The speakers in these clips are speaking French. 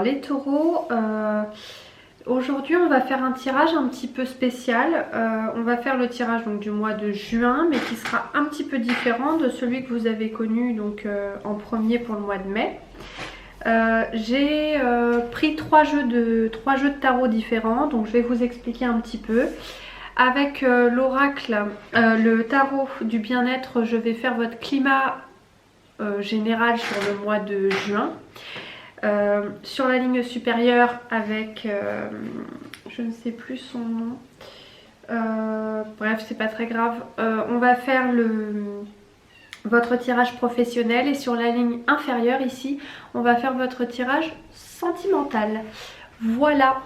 les taureaux, aujourd'hui on va faire un tirage un petit peu spécial. On va faire le tirage donc, du mois de juin, mais qui sera un petit peu différent de celui que vous avez connu donc, en premier pour le mois de mai. J'ai pris trois jeux de tarot différents, donc je vais vous expliquer un petit peu. Avec l'oracle, le tarot du bien-être, je vais faire votre climat général sur le mois de juin. Sur la ligne supérieure avec, je ne sais plus son nom, bref c'est pas très grave, on va faire votre tirage professionnel et sur la ligne inférieure ici on va faire votre tirage sentimental. Voilà.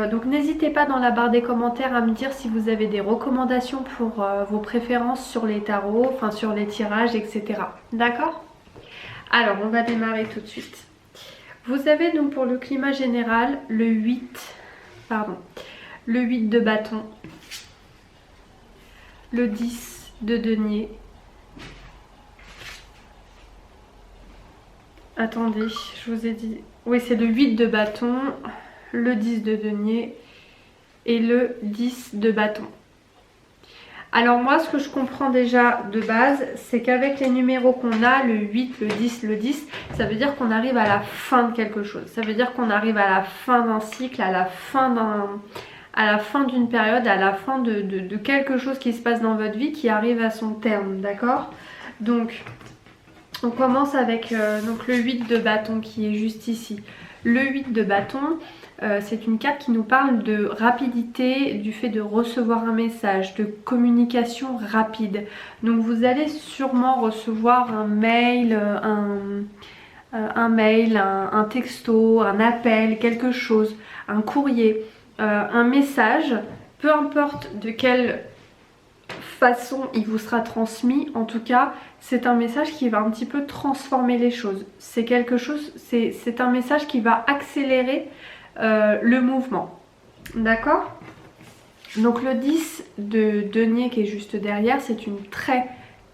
Donc n'hésitez pas dans la barre des commentaires à me dire si vous avez des recommandations pour vos préférences sur les tarots, enfin sur les tirages, etc. D'accord? Alors on va démarrer tout de suite. Vous avez donc pour le climat général le 8 de bâton, le 10 de denier. Attendez, je vous ai dit... Oui, c'est le 8 de bâton, le 10 de denier et le 10 de bâton. Alors moi, ce que je comprends déjà de base, c'est qu'avec les numéros qu'on a, le 8, le 10, ça veut dire qu'on arrive à la fin de quelque chose. Ça veut dire qu'on arrive à la fin d'un cycle, à la fin d'une période, à la fin de quelque chose qui se passe dans votre vie qui arrive à son terme, d'accord? Donc, on commence avec donc le 8 de bâton qui est juste ici. Le 8 de bâton, c'est une carte qui nous parle de rapidité, du fait de recevoir un message, de communication rapide. Donc vous allez sûrement recevoir un mail, un texto, un appel, quelque chose, un courrier, un message, peu importe de quelle façon il vous sera transmis, en tout cas c'est un message qui va un petit peu transformer les choses. C'est quelque chose, c'est un message qui va accélérer le mouvement. D'accord? Donc le 10 de denier qui est juste derrière, c'est une très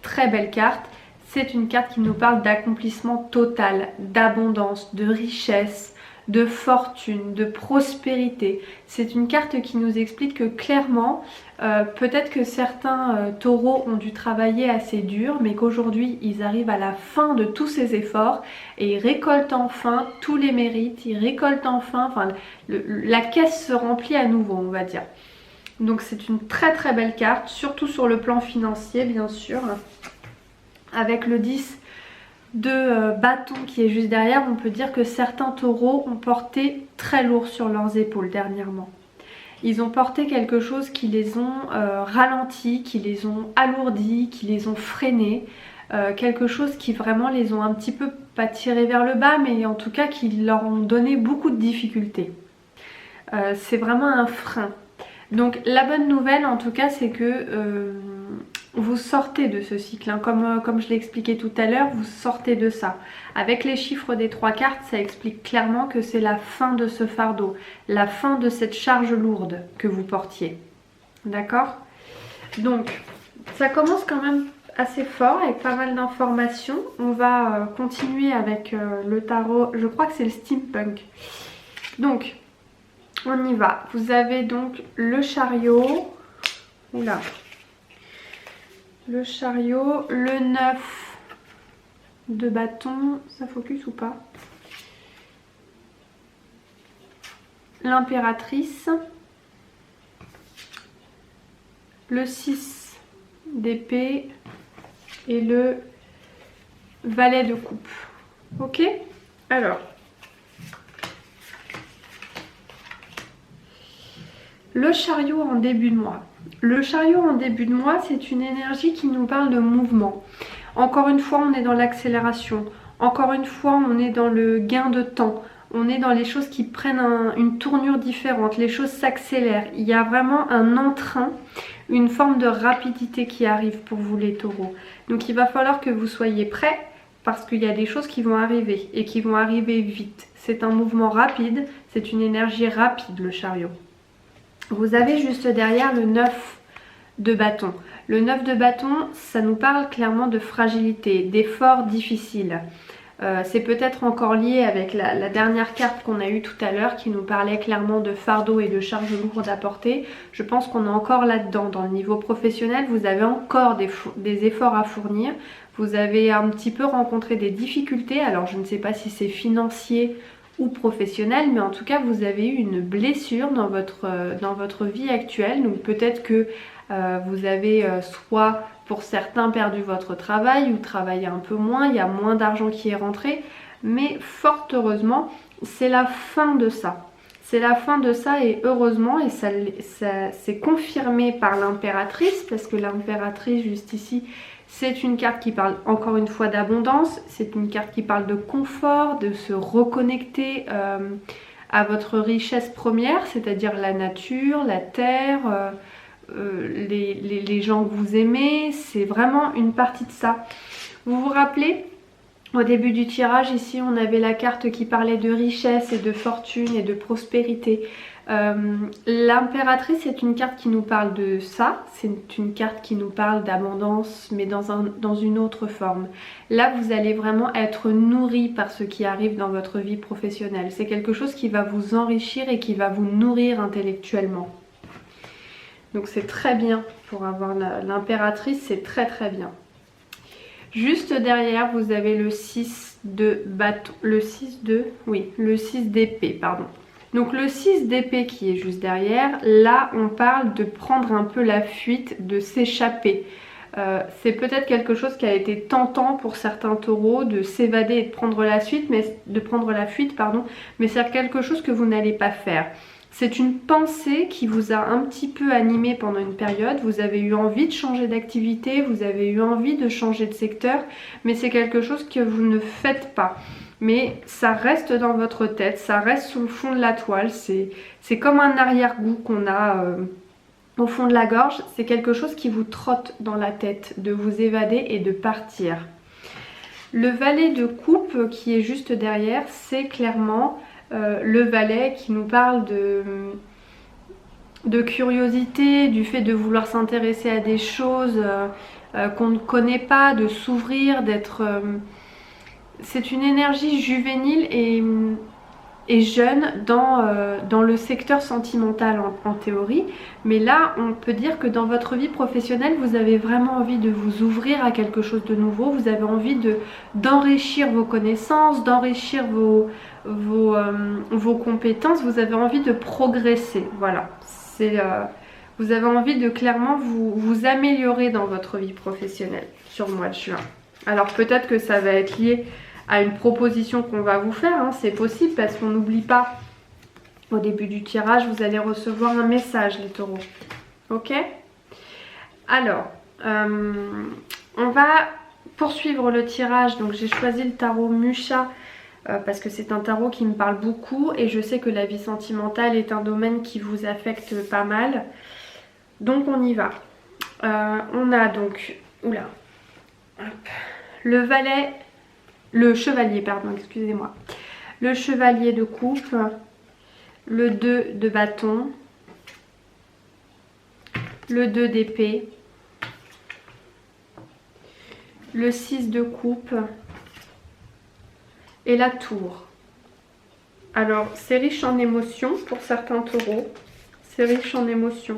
très belle carte. C'est une carte qui nous parle d'accomplissement total, d'abondance, de richesse, de fortune, de prospérité. C'est une carte qui nous explique que clairement, peut-être que certains taureaux ont dû travailler assez dur, mais qu'aujourd'hui ils arrivent à la fin de tous ces efforts et ils récoltent enfin tous les mérites, ils récoltent enfin, la caisse se remplit à nouveau, on va dire. Donc c'est une très très belle carte, surtout sur le plan financier bien sûr. Avec le 10 de bâton qui est juste derrière, on peut dire que certains taureaux ont porté très lourd sur leurs épaules dernièrement. Ils ont porté quelque chose qui les ont ralentis, qui les ont alourdis, qui les ont freinés. Quelque chose qui vraiment les ont un petit peu, pas tirés vers le bas, mais en tout cas qui leur ont donné beaucoup de difficultés. C'est vraiment un frein. Donc la bonne nouvelle en tout cas c'est que vous sortez de ce cycle, hein. Comme je l'ai expliqué tout à l'heure, vous sortez de ça. Avec les chiffres des 3 cartes, ça explique clairement que c'est la fin de ce fardeau, la fin de cette charge lourde que vous portiez. D'accord? Donc, ça commence quand même assez fort avec pas mal d'informations. On va continuer avec le tarot, je crois que c'est le steampunk. Donc, on y va. Vous avez donc le chariot. Oula. Le chariot, le 9 de bâton, ça focus ou pas? L'impératrice, le 6 d'épée et le valet de coupe. Ok? Alors, le chariot en début de mois. Le chariot en début de mois, c'est une énergie qui nous parle de mouvement. Encore une fois, on est dans l'accélération. Encore une fois, on est dans le gain de temps. On est dans les choses qui prennent une tournure différente. Les choses s'accélèrent. Il y a vraiment un entrain, une forme de rapidité qui arrive pour vous les taureaux. Donc il va falloir que vous soyez prêts parce qu'il y a des choses qui vont arriver et qui vont arriver vite. C'est un mouvement rapide, c'est une énergie rapide le chariot. Vous avez juste derrière le 9 de bâton. Le 9 de bâton, ça nous parle clairement de fragilité, d'efforts difficiles. C'est peut-être encore lié avec la dernière carte qu'on a eue tout à l'heure qui nous parlait clairement de fardeau et de charge lourde à porter. Je pense qu'on est encore là-dedans. Dans le niveau professionnel, vous avez encore des efforts à fournir. Vous avez un petit peu rencontré des difficultés. Alors je ne sais pas si c'est financier ou professionnel, mais en tout cas vous avez eu une blessure dans votre vie actuelle. Donc peut-être que vous avez soit pour certains perdu votre travail ou travaillé un peu moins, il y a moins d'argent qui est rentré, mais fort heureusement c'est la fin de ça. C'est la fin de ça et heureusement, et ça c'est confirmé par l'impératrice, parce que l'impératrice juste ici, c'est une carte qui parle encore une fois d'abondance, c'est une carte qui parle de confort, de se reconnecter à votre richesse première, c'est-à-dire la nature, la terre, les gens que vous aimez, c'est vraiment une partie de ça. Vous vous rappelez, au début du tirage ici on avait la carte qui parlait de richesse et de fortune et de prospérité. L'impératrice est une carte qui nous parle de ça, c'est une carte qui nous parle d'abondance mais dans une autre forme. Là vous allez vraiment être nourri par ce qui arrive dans votre vie professionnelle. C'est quelque chose qui va vous enrichir et qui va vous nourrir intellectuellement. Donc c'est très bien pour avoir l'impératrice, c'est très très bien. Juste derrière, vous avez le 6 de bâton, le 6 d'épée, pardon. Donc le 6 d'épée qui est juste derrière, là on parle de prendre un peu la fuite, de s'échapper. C'est peut-être quelque chose qui a été tentant pour certains taureaux de s'évader et de prendre la fuite, mais c'est quelque chose que vous n'allez pas faire. C'est une pensée qui vous a un petit peu animé pendant une période, vous avez eu envie de changer d'activité, vous avez eu envie de changer de secteur, mais c'est quelque chose que vous ne faites pas. Mais ça reste dans votre tête, ça reste sous le fond de la toile, c'est comme un arrière-goût qu'on a au fond de la gorge, c'est quelque chose qui vous trotte dans la tête, de vous évader et de partir. Le valet de coupe qui est juste derrière, c'est clairement le valet qui nous parle de curiosité, du fait de vouloir s'intéresser à des choses qu'on ne connaît pas, de s'ouvrir, d'être... c'est une énergie juvénile et jeune dans le secteur sentimental en théorie, mais là on peut dire que dans votre vie professionnelle vous avez vraiment envie de vous ouvrir à quelque chose de nouveau, vous avez envie d'enrichir vos connaissances, d'enrichir vos compétences, vous avez envie de progresser, voilà, vous avez envie de clairement vous améliorer dans votre vie professionnelle sur le mois de juin. Alors peut-être que ça va être lié à une proposition qu'on va vous faire, hein, c'est possible parce qu'on n'oublie pas, au début du tirage vous allez recevoir un message les taureaux, ok? Alors on va poursuivre le tirage. Donc j'ai choisi le tarot Musha parce que c'est un tarot qui me parle beaucoup et je sais que la vie sentimentale est un domaine qui vous affecte pas mal, donc on y va. On a donc, oula, hop, le chevalier, pardon, excusez-moi. Le chevalier de coupe, le 2 de bâton, le 2 d'épée, le 6 de coupe et la tour. Alors, c'est riche en émotions pour certains taureaux, c'est riche en émotions.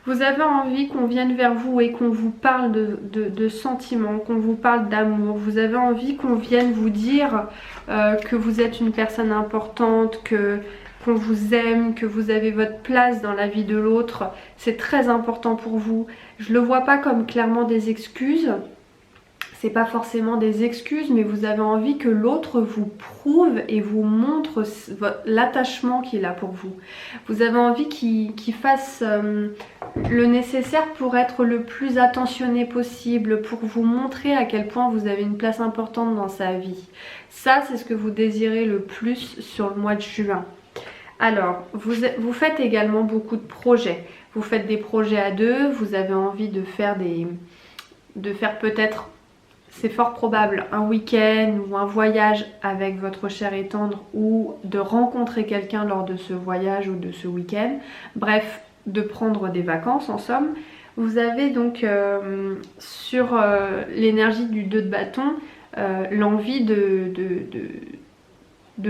Vous avez envie qu'on vienne vers vous et qu'on vous parle de sentiments, qu'on vous parle d'amour. Vous avez envie qu'on vienne vous dire que vous êtes une personne importante, qu'on vous aime, que vous avez votre place dans la vie de l'autre. C'est très important pour vous. Je ne le vois pas comme clairement des excuses. C'est pas forcément des excuses, mais vous avez envie que l'autre vous prouve et vous montre l'attachement qu'il a pour vous. Vous avez envie qu'il fasse le nécessaire pour être le plus attentionné possible, pour vous montrer à quel point vous avez une place importante dans sa vie. Ça, c'est ce que vous désirez le plus sur le mois de juin. Alors, vous faites également beaucoup de projets. Vous faites des projets à deux, vous avez envie de faire peut-être... C'est fort probable un week-end ou un voyage avec votre cher et tendre ou de rencontrer quelqu'un lors de ce voyage ou de ce week-end. Bref, de prendre des vacances en somme. Vous avez donc sur l'énergie du 2 de bâton l'envie de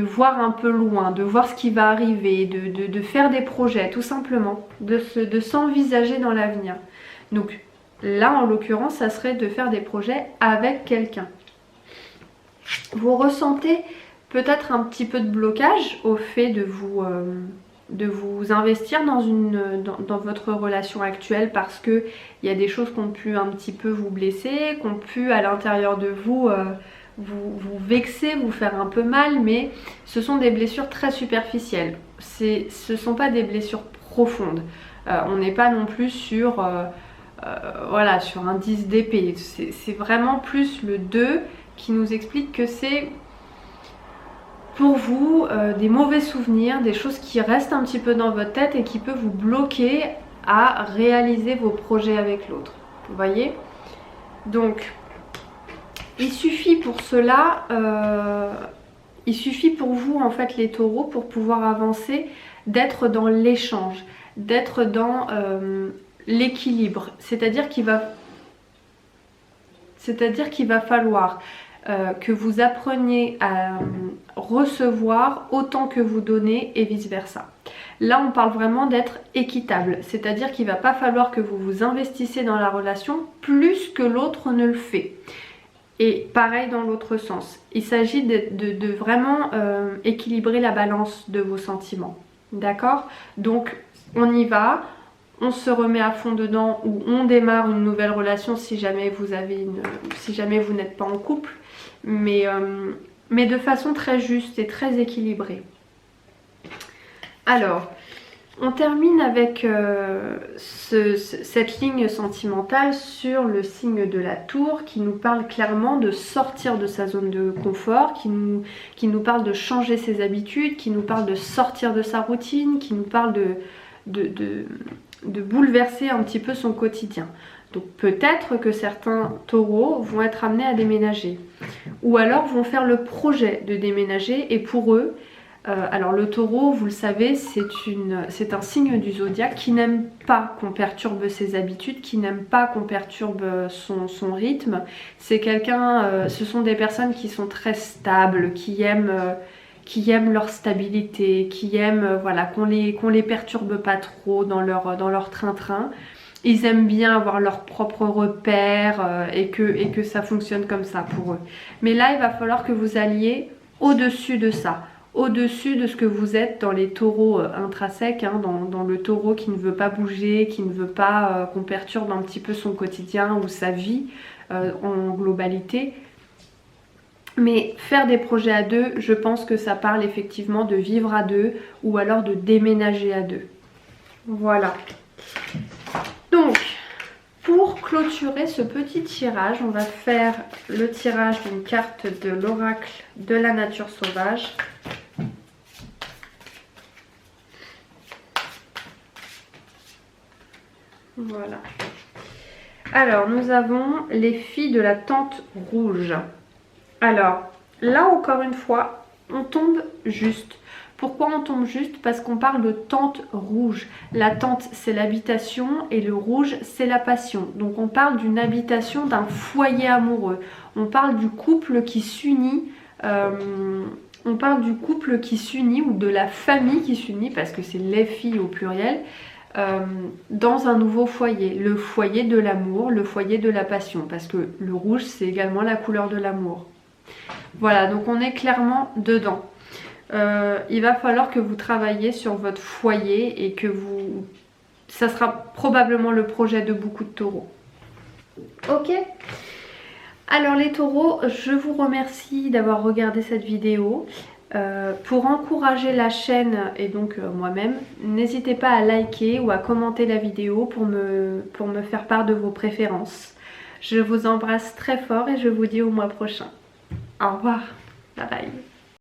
voir un peu loin, de voir ce qui va arriver, de faire des projets tout simplement, de s'envisager dans l'avenir. Donc là en l'occurrence ça serait de faire des projets avec quelqu'un. Vous ressentez peut-être un petit peu de blocage au fait de vous investir dans votre relation actuelle parce que il y a des choses qui ont pu un petit peu vous blesser, qui ont pu à l'intérieur de vous vous vexer, vous faire un peu mal, mais ce sont des blessures très superficielles. Ce ne sont pas des blessures profondes. On n'est pas non plus sur, voilà, sur un 10 d'épée. C'est vraiment plus le 2 qui nous explique que c'est pour vous des mauvais souvenirs, des choses qui restent un petit peu dans votre tête et qui peuvent vous bloquer à réaliser vos projets avec l'autre. Vous voyez? Donc, il suffit pour cela, il suffit pour vous en fait les taureaux, pour pouvoir avancer, d'être dans l'échange, d'être dans l'équilibre. C'est-à-dire qu'il va falloir que vous appreniez à recevoir autant que vous donnez et vice versa. Là on parle vraiment d'être équitable, c'est-à-dire qu'il ne va pas falloir que vous vous investissez dans la relation plus que l'autre ne le fait. Et pareil dans l'autre sens. Il s'agit de vraiment équilibrer la balance de vos sentiments. D'accord? Donc on y va, on se remet à fond dedans ou on démarre une nouvelle relation si jamais vous n'êtes pas en couple. Mais de façon très juste et très équilibrée. Alors, on termine avec cette ligne sentimentale sur le signe de la tour qui nous parle clairement de sortir de sa zone de confort, qui nous parle de changer ses habitudes, qui nous parle de sortir de sa routine, qui nous parle de bouleverser un petit peu son quotidien. Donc peut-être que certains taureaux vont être amenés à déménager ou alors vont faire le projet de déménager et pour eux, alors le taureau, vous le savez, c'est un signe du zodiaque qui n'aime pas qu'on perturbe ses habitudes, qui n'aime pas qu'on perturbe son rythme. C'est ce sont des personnes qui sont très stables, qui aiment leur stabilité, qui aiment voilà, qu'on les perturbe pas trop dans leur train-train. Ils aiment bien avoir leurs propres repères et que ça fonctionne comme ça pour eux. Mais là, il va falloir que vous alliez au-dessus de ça, au-dessus de ce que vous êtes dans les taureaux intrinsèques, hein, dans le taureau qui ne veut pas bouger, qui ne veut pas qu'on perturbe un petit peu son quotidien ou sa vie en globalité. Mais faire des projets à deux, je pense que ça parle effectivement de vivre à deux ou alors de déménager à deux. Voilà. Donc, pour clôturer ce petit tirage, on va faire le tirage d'une carte de l'oracle de la nature sauvage. Voilà. Alors, nous avons les filles de la tente rouge. Alors, là encore une fois, on tombe juste. Pourquoi on tombe juste? Parce qu'on parle de tente rouge. La tente, c'est l'habitation et le rouge, c'est la passion. Donc on parle d'une habitation, d'un foyer amoureux. On parle du couple qui s'unit. On parle du couple qui s'unit ou de la famille qui s'unit, parce que c'est les filles au pluriel, dans un nouveau foyer. Le foyer de l'amour, le foyer de la passion. Parce que le rouge, c'est également la couleur de l'amour. Voilà, donc on est clairement dedans. Il va falloir que vous travailliez sur votre foyer et que ça sera probablement le projet de beaucoup de taureaux. Ok? Alors les taureaux, je vous remercie d'avoir regardé cette vidéo. Pour encourager la chaîne et donc moi-même, n'hésitez pas à liker ou à commenter la vidéo pour me faire part de vos préférences. Je vous embrasse très fort et je vous dis au mois prochain. Au revoir. Bye bye.